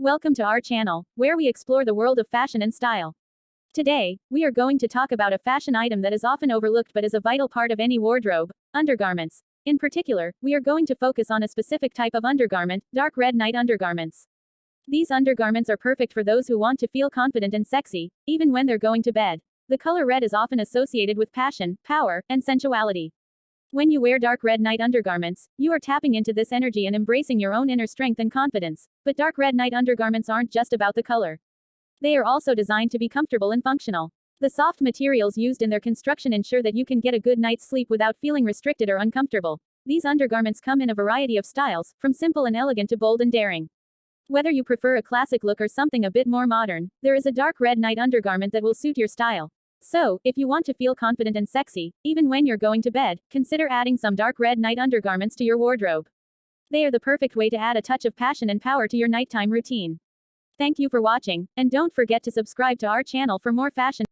Welcome to our channel, where we explore the world of fashion and style. Today, we are going to talk about a fashion item that is often overlooked but is a vital part of any wardrobe: undergarments. In particular, we are going to focus on a specific type of undergarment: dark red night undergarments. These undergarments are perfect for those who want to feel confident and sexy, even when they're going to bed. The color red is often associated with passion, power, and sensuality. When you wear dark red night undergarments, you are tapping into this energy and embracing your own inner strength and confidence. But dark red night undergarments aren't just about the color. They are also designed to be comfortable and functional. The soft materials used in their construction ensure that you can get a good night's sleep without feeling restricted or uncomfortable. These undergarments come in a variety of styles, from simple and elegant to bold and daring. Whether you prefer a classic look or something a bit more modern, there is a dark red night undergarment that will suit your style. So, if you want to feel confident and sexy, even when you're going to bed, consider adding some dark red night undergarments to your wardrobe. They are the perfect way to add a touch of passion and power to your nighttime routine. Thank you for watching, and don't forget to subscribe to our channel for more fashion